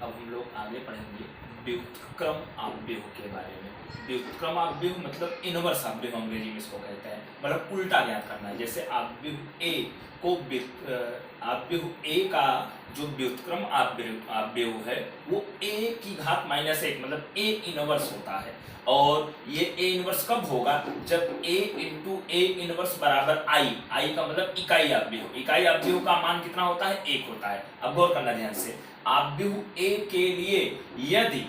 अब हम लोग आगे पढ़ेंगे व्युत्क्रम आव्यूह के बारे में। व्युत्क्रम आव्यूह मतलब इनवर्स आव्यूह अंग्रेजी में इसको कहते हैं, मतलब उल्टा ज्ञात करना है। जैसे आव्यूह ए को आव्यूह ए का जो व्युत्क्रम आव्यूह है वो ए की घात -1 मतलब ए इनवर्स होता है। और ये ए इनवर्स कब होगा? जब a इंटू ए इनवर्स बराबर आई का मतलब इकाई आव्यूह। इकाई आव्यूह का मान कितना होता है? 1 होता है। अब गौर करना ध्यान से, आव्यूह a के लिए यदि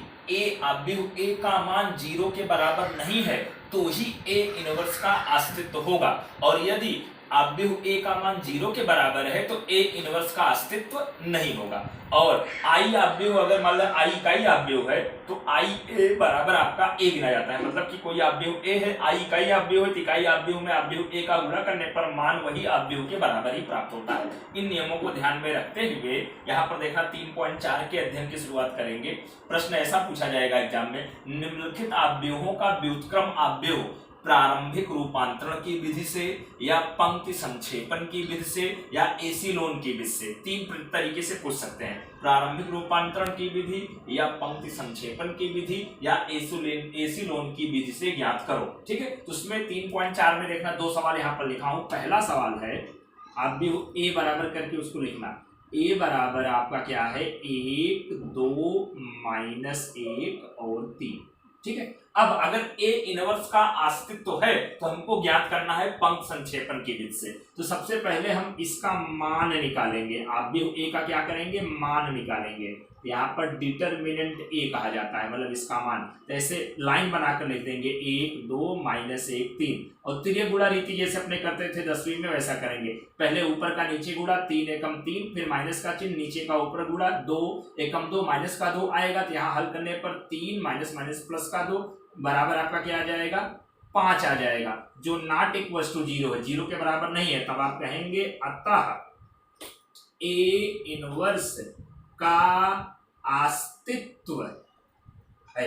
आव्यूह a का मान 0 के बराबर नहीं है तो ही a इनवर्स का अस्तित्व होगा, और यदि आव्यूह a का मान 0 के बराबर है तो a इनवर्स का अस्तित्व नहीं होगा। और i आव्यूह अगर मान लो i इकाई आव्यूह है तो i a बराबर आपका a गिना जाता है। मतलब कि कोई आव्यूह a है, i इकाई आव्यूह है, तो इकाई आव्यूह में आव्यूह a का गुणा करने पर मान वही आव्यूह के बराबर ही प्राप्त होता है। इन नियमों को ध्यान में रखते हुए यहाँ पर देखना 3.4 के अध्ययन की शुरुआत करेंगे। प्रश्न ऐसा पूछा जाएगा एग्जाम में, निम्नलिखित आव्यूहों का व्युत्क्रम आव्यूह प्रारंभिक रूपांतरण की विधि से या पंक्ति संक्षेपण की विधि से या एसीलोन की विधि से, 3 तरीके से पूछ सकते हैं। प्रारंभिक रूपांतरण की विधि या पंक्ति संक्षेपण की विधि या एसीलोन की विधि से ज्ञात करो। ठीक है, तो उसमें 3.4 में देखना 2 सवाल यहाँ पर लिखा हूं। पहला सवाल है आव्यूह ए बराबर करके उसको लिखना। ए बराबर आपका क्या है? 1, 2, -1 और 3। ठीक है, अब अगर a इनवर्स का अस्तित्व है तो हमको ज्ञात करना है पंक्ति संक्षेपण की विधि से। तो सबसे पहले हम इसका मान निकालेंगे। आव्यूह a का क्या करेंगे? मान निकालेंगे। यहाँ पर डिटरमिनेंट a कहा जाता है, मतलब इसका मान। तो ऐसे लाइन बनाकर लिख देंगे 1, 2, -1, 3। और त्रिय गुणा रीति जैसे अपने करते थे 10वीं में वैसा करेंगे। पहले ऊपर का नीचे गुणा, 3 एकम 3, फिर माइनस का चिन्ह, नीचे का ऊपर गुणा, 2 एकम 2 माइनस का 2 आएगा। तो यहाँ हल करने पर 3 माइनस प्लस का 2 बराबर आपका क्या आ जाएगा? 5 आ जाएगा, जो नॉट इक्वल टू 0 है, 0 के बराबर नहीं है। तब आप कहेंगे अतः ए इनवर्स का अस्तित्व है।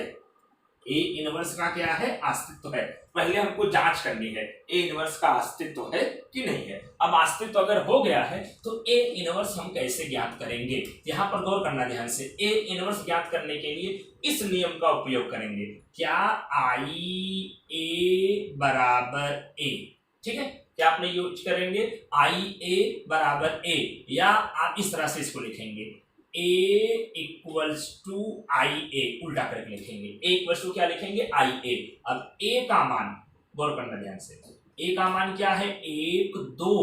ए इनवर्स का क्या है? अस्तित्व है। पहले हमको जांच करनी है ए इनवर्स का अस्तित्व है कि नहीं है। अब अस्तित्व अगर हो गया है तो ए इनवर्स हम कैसे ज्ञात करेंगे? यहाँ पर गौर करना ध्यान से। ए इनवर्स ज्ञात करने के लिए इस नियम का उपयोग करेंगे। क्या? आई ए बराबर ए। ठीक है, क्या आपने यूज करेंगे? आई ए बराबर ए, या आप इस तरह से इसको लिखेंगे a इक्वल्स टू आई ए, उल्टा करके लिखेंगे। a इक्वल्स टू क्या लिखेंगे? आई ए। अब a का मान गौर करना ध्यान से। a का मान क्या है? 1, 2,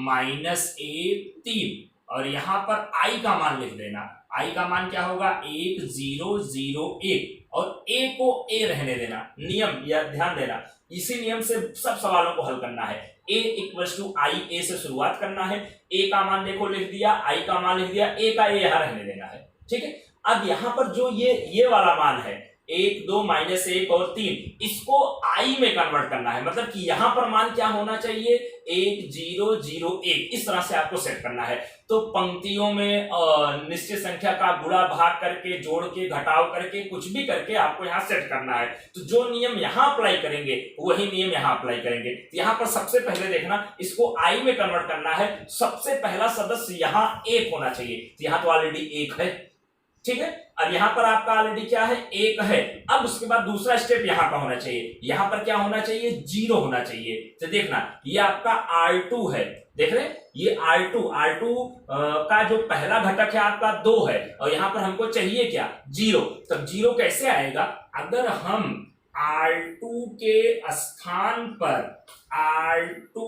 -1, 3। और यहाँ पर i का मान लिख देना। i का मान क्या होगा? 1, 0, 0, 1। और a को a रहने देना। नियम या ध्यान देना, इसी नियम से सब सवालों को हल करना है। a इक्वल्स टू आई ए से शुरुआत करना है। a का मान देखो लिख दिया, i का मान लिख दिया, a का a यहाँ रहने देना है। ठीक है, अब यहाँ पर जो ये वाला मान है 1, 2, -1 और 3, इसको i में कन्वर्ट करना है। मतलब कि यहाँ पर मान क्या होना चाहिए? 1, 0, 0, 1। इस तरह से आपको सेट करना है। तो पंक्तियों में निश्चित संख्या का गुणा भाग करके, जोड़ के, घटाव करके, कुछ भी करके आपको यहाँ सेट करना है। तो जो नियम यहाँ अप्लाई करेंगे वही नियम यहाँ अप्लाई करेंगे। तो यहाँ पर सबसे पहले देखना, इसको i में कन्वर्ट करना है। सबसे पहला सदस्य यहाँ 1 होना चाहिए। तो यहाँ तो ऑलरेडी 1 है। ठीक है, अब यहाँ पर आपका ऑलरेडी क्या है? 1 है। अब उसके बाद दूसरा स्टेप यहाँ का होना चाहिए। यहाँ पर क्या होना चाहिए? 0 होना चाहिए। तो देखना, ये आपका R2 है। देख रहे, ये R2 का जो पहला घटक है आपका 2 है, और यहाँ पर हमको चाहिए क्या? 0। तब 0 कैसे आएगा? अगर हम R2 के स्थान पर R2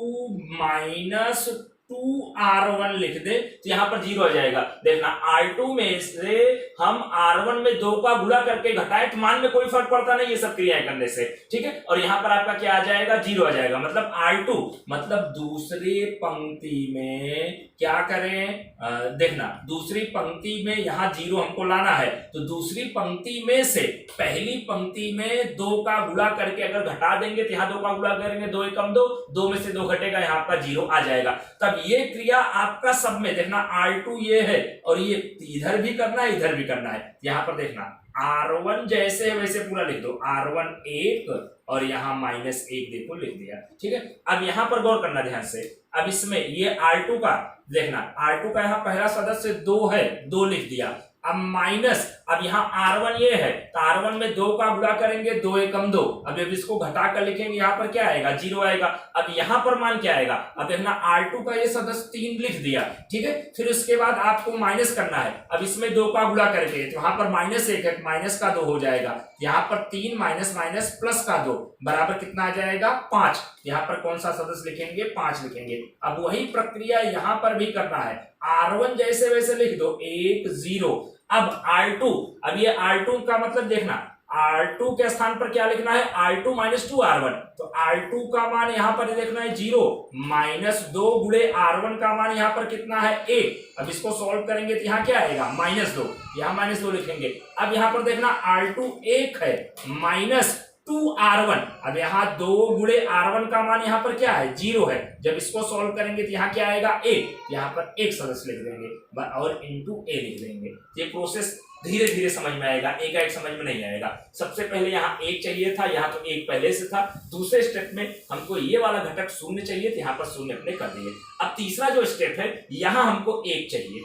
- 2R1 लिख दे तो यहाँ पर 0 आ जाएगा। देखना, R2 में से हम R1 में 2 का गुणा करके घटाए तो मान में कोई फर्क पड़ता नहीं, ये सब क्रियाएं करने से। ठीक है, और यहाँ पर आपका क्या आ जाएगा? 0 आ जाएगा। मतलब R2 मतलब दूसरी पंक्ति में क्या करें? देखना, दूसरी पंक्ति में यहाँ 0 हमको लाना है। तो दूसरी पंक्ति में से पहली पंक्ति में 2 का गुणा करके अगर घटा देंगे तो यहाँ 2 का गुणा करेंगे, 2 एकम 2, 2 में से 2 घटेगा, यहाँ पर 0 आ जाएगा। तब ये क्रिया आपका सब में देखना, R2 ये है और ये इधर भी करना है, इधर भी करना है। यहाँ पर देखना, R1 जैसे वैसे पूरा लिख दो। R1 1 और यहाँ -1 देखो लिख दिया। ठीक है, अब यहाँ पर गौर करना ध्यान से। अब इसमें ये R2 का देखना, R2 का यहाँ पहला सदस्य 2 है, 2 लिख दिया। अब माइनस, अब यहाँ R1 ये है तो R1 में 2 का गुणा करेंगे, 2 एकम 2। अब जब इसको घटा कर लिखेंगे यहाँ पर क्या आएगा, 0 आएगा। अब यहाँ पर मान क्या आएगा, अब देखना R2 का ये सदस्य 3 लिख दिया, ठीक है। फिर उसके बाद आपको माइनस करना है, अब इसमें 2 का गुणा करके तो यहाँ पर -1 है, माइनस का 2 हो जाएगा। यहाँ पर 3 माइनस माइनस प्लस का 2 बराबर कितना आ जाएगा, 5। यहाँ पर कौन सा सदस्य लिखेंगे, 5 लिखेंगे। अब वही प्रक्रिया यहाँ पर भी करना है, R1 जैसे वैसे लिख दो, 1 0। अब R2, अब ये R2 का मतलब देखना, R2 के स्थान पर क्या लिखना है, R2 माइनस 2 R1। तो R2 का मान यहाँ पर देखना है 0, -2 गुणे R1 का मान यहाँ पर कितना है, 1। अब इसको सॉल्व करेंगे तो यहाँ क्या आएगा, -2, यहाँ -2 लिखेंगे। अब यहाँ पर देखना R2 1 है, -2 R1। अब यहाँ 2 गुणे R1 का मान यहाँ पर क्या है, 0 है। जब इसको सॉल्व करेंगे तो यहाँ क्या आएगा, 1। यहाँ पर एक सदस्य लिख देंगे और इंटू ए लिख देंगे। ये प्रोसेस धीरे धीरे समझ में आएगा, एक एक समझ में नहीं आएगा। सबसे पहले यहाँ 1 चाहिए था, यहाँ तो 1 पहले से था। दूसरे स्टेप में हमको ये वाला घटक 0 चाहिए, तो यहाँ पर 0 अपने कर दिए। अब तीसरा जो स्टेप है, यहाँ हमको 1 चाहिए,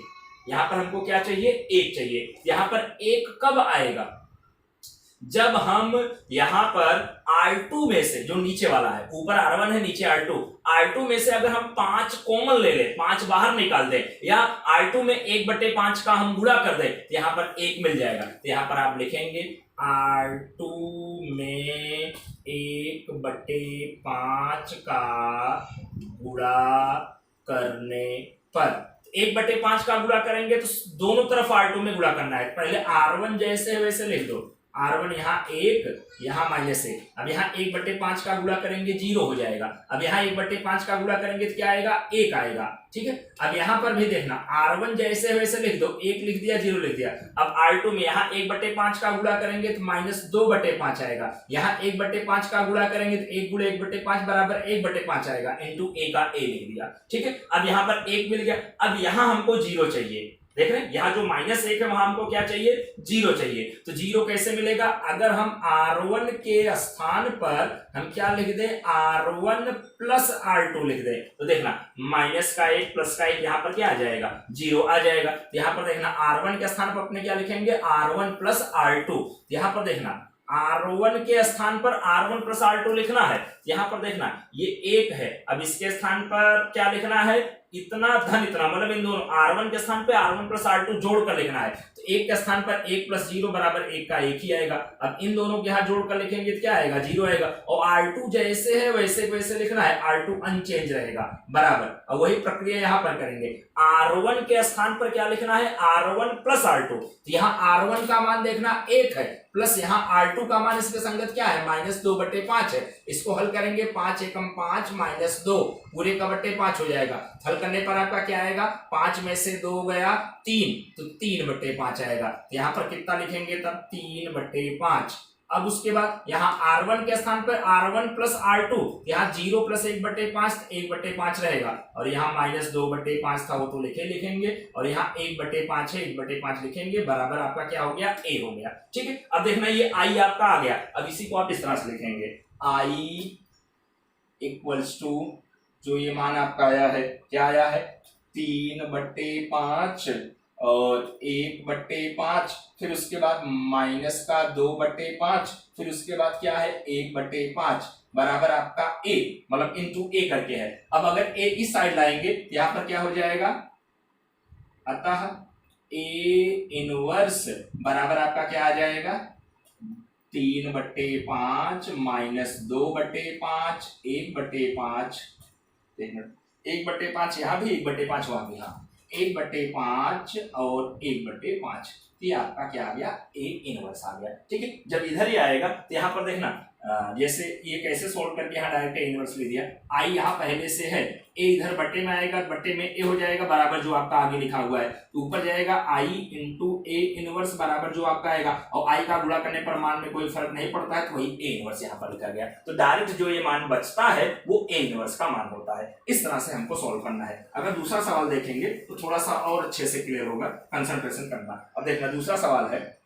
यहाँ पर हमको क्या चाहिए, 1 चाहिए। यहाँ पर 1 कब आएगा, जब हम यहां पर R2 में से, जो नीचे वाला है, ऊपर R1 है नीचे R2 में से अगर हम 5 कॉमन ले ले, 5 बाहर निकाल दे, या R2 में 1/5 का हम गुणा कर दे, तो यहां पर 1 मिल जाएगा। तो यहां पर आप लिखेंगे R2 में 1/5 का गुणा करने पर, 1/5 का गुणा करेंगे तो दोनों तरफ R2 में गुणा करना है। पहले R1 जैसे वैसे लिख दो, R1 यहाँ 1, यहाँ -1। अब यहाँ 1/5 का गुणा करेंगे, 0 हो जाएगा। अब यहाँ 1/5 का गुणा करेंगे तो क्या आएगा, 1 आएगा, ठीक है। अब यहाँ पर भी देखना, R1 जैसे वैसे लिख दो, 1 लिख दिया, 0 लिख दिया। अब R2 में यहाँ 1/5 का गुणा करेंगे तो -2/5 आएगा। यहाँ 1/5 का गुणा करेंगे तो 1 गुणे 1/5 बराबर 1/5 आएगा, इंटू ए का ए लिख दिया, ठीक है। अब यहाँ पर 1 मिल गया। अब यहाँ हमको 0 चाहिए, देख रहे हैं, यहाँ जो -1 है वहां हमको क्या चाहिए, 0 चाहिए। तो 0 कैसे मिलेगा, अगर हम R1 के स्थान पर हम क्या लिख दें, R1 प्लस R2 लिख दें, तो देखना -1 प्लस 1 यहाँ पर क्या आ जाएगा, 0 आ जाएगा। तो यहाँ पर देखना R1 के स्थान पर अपने क्या लिखेंगे, R1 प्लस R2। यहाँ पर देखना R1 के स्थान पर R1 प्लस R2 लिखना है। यहाँ पर देखना ये 1 है, अब इसके स्थान पर क्या लिखना है, इतना धन इतना, मतलब इन दोनों R1 के स्थान पे R1 प्लस R2 जोड़ कर लिखना है। तो 1 के स्थान पर 1 प्लस 0 बराबर 1 का 1 ही आएगा। अब इन दोनों के यहाँ जोड़ कर लिखेंगे तो क्या आएगा, 0 आएगा। और R2 जैसे है वैसे वैसे लिखना है, R2 अनचेंज रहेगा बराबर। और वही प्रक्रिया यहाँ पर करेंगे, R1 के स्थान पर क्या लिखना है, R1 प्लस R2। तो यहाँ R1 का मान देखना 1 है, प्लस यहाँ R2 का मान इसके संगत क्या है, -2/5 है। इसको हल करेंगे, 5 एकम 5 -2 पूरे का 5 हो जाएगा। हल करने पर आपका क्या आएगा, 5 में से 2 गया 3, तो 3/5 आएगा। तो यहाँ पर कितना लिखेंगे तब, 3/5। अब उसके बाद यहाँ R1 के स्थान पर R1 प्लस R2, यहाँ 0 प्लस 1/5 1/5 रहेगा। और यहाँ -2/5 था वो तो लिखेंगे, और यहाँ 1/5 है, 1/5 लिखेंगे, बराबर आपका क्या हो गया, a हो गया, ठीक है। अब देखना ये I आपका आ गया। अब इसी को आप इस तरह से लिखेंगे, I इक्वल्स टू, जो ये मान आपका आया है, क्या आया है, 3/5 और 1/5, फिर उसके बाद -2/5, फिर उसके बाद क्या है, 1/5 बराबर आपका a, मतलब इंटू a करके है। अब अगर a इस साइड लाएंगे तो यहाँ पर क्या हो जाएगा, अतः a इनवर्स बराबर आपका क्या आ जाएगा, 3/5 -2/5 1/5, 1/5 यहाँ भी 1/5 वहां भी, हाँ 1/5 और 1/5, ये आपका क्या आ गया, a इनवर्स आ गया, ठीक है। जब इधर ही आएगा तो यहाँ पर देखना, जैसे ये कैसे सोल्व करके यहाँ डायरेक्ट इनवर्स ले दिया, I यहाँ पहले से है, a इधर बट्टे में आएगा, बट्टे में a हो जाएगा बराबर जो आपका आगे लिखा हुआ है, तो ऊपर जाएगा I इंटू a इनवर्स बराबर जो आपका आएगा, और I का गुणा करने पर मान में कोई फर्क नहीं पड़ता है, तो वही a इनवर्स यहाँ पर लिखा गया। तो डायरेक्ट जो ये मान बचता है वो a इनवर्स का मान होता है। इस तरह से हमको सोल्व करना है। अगर दूसरा सवाल देखेंगे तो थोड़ा सा और अच्छे से क्लियर होगा, कंसंट्रेशन करना। अब देखना दूसरा सवाल है,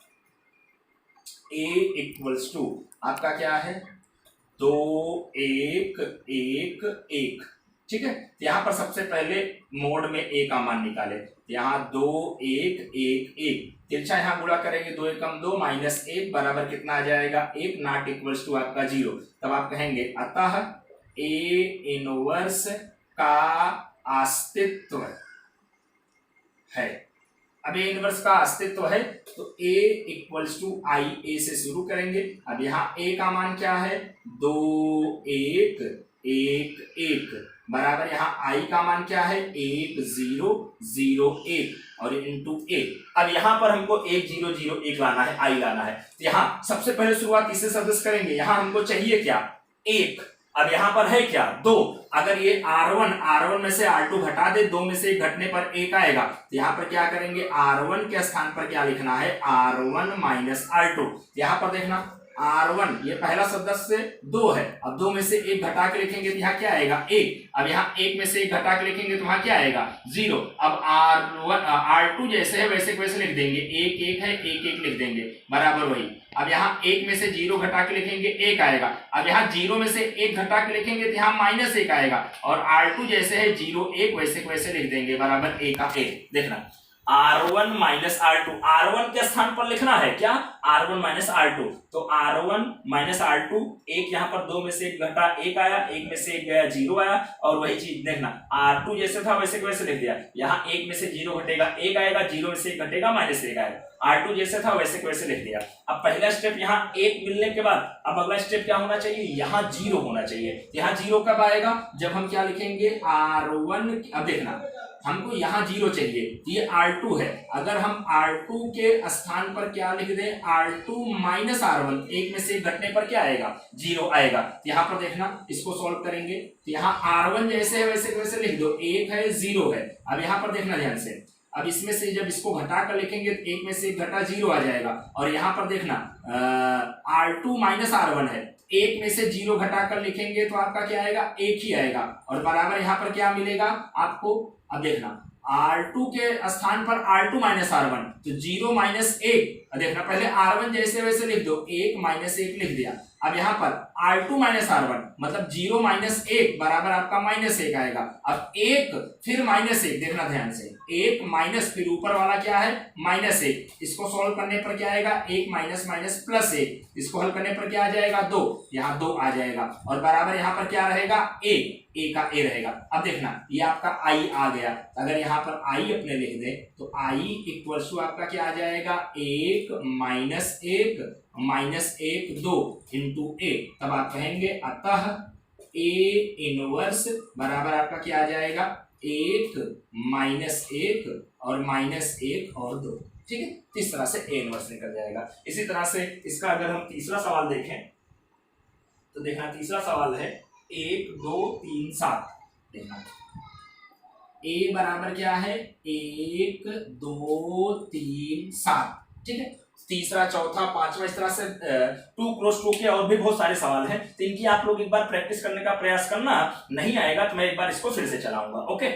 a इक्वल्स टू आपका क्या है, 2 1 1 1, ठीक है। यहाँ पर सबसे पहले मोड में a का मान निकाले, यहाँ 2 1 1 1 तिरछा यहाँ गुणा करेंगे 2 एकम 2 माइनस 1 बराबर कितना आ जाएगा 1 नॉट इक्वल्स टू आपका 0। तब आप कहेंगे अतः ए इनवर्स का अस्तित्व है। अब ए इनवर्स का अस्तित्व है तो a इक्वल्स टू आई, ए से शुरू करेंगे। अब यहाँ a का मान क्या है 2 1 1 1 बराबर यहाँ i का मान क्या है 1 0 0 1 और इंटू 1। अब यहाँ पर हमको 1 0 0 1 लाना है, i लाना है। तो यहाँ सबसे पहले शुरुआत इससे सदस्य करेंगे। यहाँ हमको चाहिए क्या 1, अब यहाँ पर है क्या 2। अगर ये R1 में से R2 घटा दे, 2 में से 1 घटने पर 1 आएगा। तो यहाँ पर क्या करेंगे R1 के स्थान पर क्या लिखना है R1 माइनस R2। यहाँ पर देखना R1 ये पहला सदस्य 2 है, अब 2 में से 1 घटा के लिखेंगे तो यहाँ क्या आएगा 1। अब यहाँ 1 में से 1 घटा के लिखेंगे तो यहाँ क्या आएगा 0। अब R2 जैसे है वैसे वैसे लिख देंगे, 1 1 है 1 1 लिख देंगे बराबर वही। अब यहाँ 1 में से 0 घटा के लिखेंगे 1 आएगा। अब यहाँ 0 में से 1 घटा के लिखेंगे तो यहाँ माइनस 1 आएगा। और R2 जैसे है 0 1 वैसे वैसे लिख देंगे बराबर a का a। देखना R1 माइनस R2, R1 के स्थान पर लिखना है क्या R1 माइनस R2। तो R1 माइनस R2, 1 यहाँ पर 2 में से 1 घटा 1 आया, 1 में से 1 गया 0 आया। और वही चीज देखना R2 जैसे था वैसे वैसे लिख दिया। यहाँ 1 में से 0 घटेगा 1 आएगा, 0 में से 1 घटेगा माइनस 1 आएगा। R2 जैसे था वैसे वैसे लिख दिया। अब पहला स्टेप यहाँ 1 मिलने के बाद अब अगला स्टेप क्या होना चाहिए, यहाँ 0 होना चाहिए। यहाँ 0 कब आएगा जब हम क्या लिखेंगे R1। अब देखना हमको यहाँ 0 चाहिए, ये R2 है। अगर हम R2 के स्थान पर क्या लिख दें R2 माइनस R1, 1 में से 1 घटने पर क्या आएगा 0 आएगा। यहाँ पर देखना इसको सॉल्व करेंगे तो यहाँ R1 जैसे है वैसे वैसे लिख दो, 1 है 0 है। अब यहाँ पर देखना ध्यान से, अब इसमें से जब इसको घटा कर लिखेंगे तो 1 में से 1 घटा 0 आ जाएगा। और यहाँ पर देखना R2 माइनस R1 है, 1 में से 0 घटा कर लिखेंगे तो आपका क्या आएगा 1 ही आएगा। और बराबर यहाँ पर क्या मिलेगा आपको, अब देखना R2 के स्थान पर R2 माइनस R1 तो 0 माइनस 1। देखना पहले R1 जैसे वैसे लिख दो, 1 माइनस 1 लिख दिया। अब यहाँ पर R2 माइनस R1 मतलब 0 माइनस 1 बराबर आपका माइनस 1 आएगा। अब 1 फिर माइनस 1, देखना ध्यान से 1 माइनस फिर ऊपर वाला क्या है माइनस 1। इसको सॉल्व करने पर क्या आएगा 1 माइनस माइनस प्लस 1। इसको हल करने पर क्या आ जाएगा 2, यहाँ 2 आ जाएगा। और बराबर यहाँ पर क्या रहेगा a का a रहेगा। अब देखना ये आपका i आ गया। अगर यहाँ पर i अपने लिख दें तो i इक्वल्स टू आपका क्या आ जाएगा 1 माइनस 1 माइनस 1 2 इंटू a। तब आप कहेंगे अतः a इनवर्स बराबर आपका क्या आ जाएगा 1 माइनस 1 और माइनस 1 और 2। ठीक है, इस तरह से a इनवर्स निकल जाएगा। इसी तरह से इसका अगर हम तीसरा सवाल देखें तो देखना तीसरा सवाल है 1 2 3 7। देखना a बराबर क्या है 1 2 3 7। ठीक है, तीसरा चौथा पांचवा इस तरह से 2 क्रॉस 2 के और भी बहुत सारे सवाल हैं। तो इनकी आप लोग एक बार प्रैक्टिस करने का प्रयास करना, नहीं आएगा तो मैं एक बार इसको फिर से चलाऊंगा। ओके।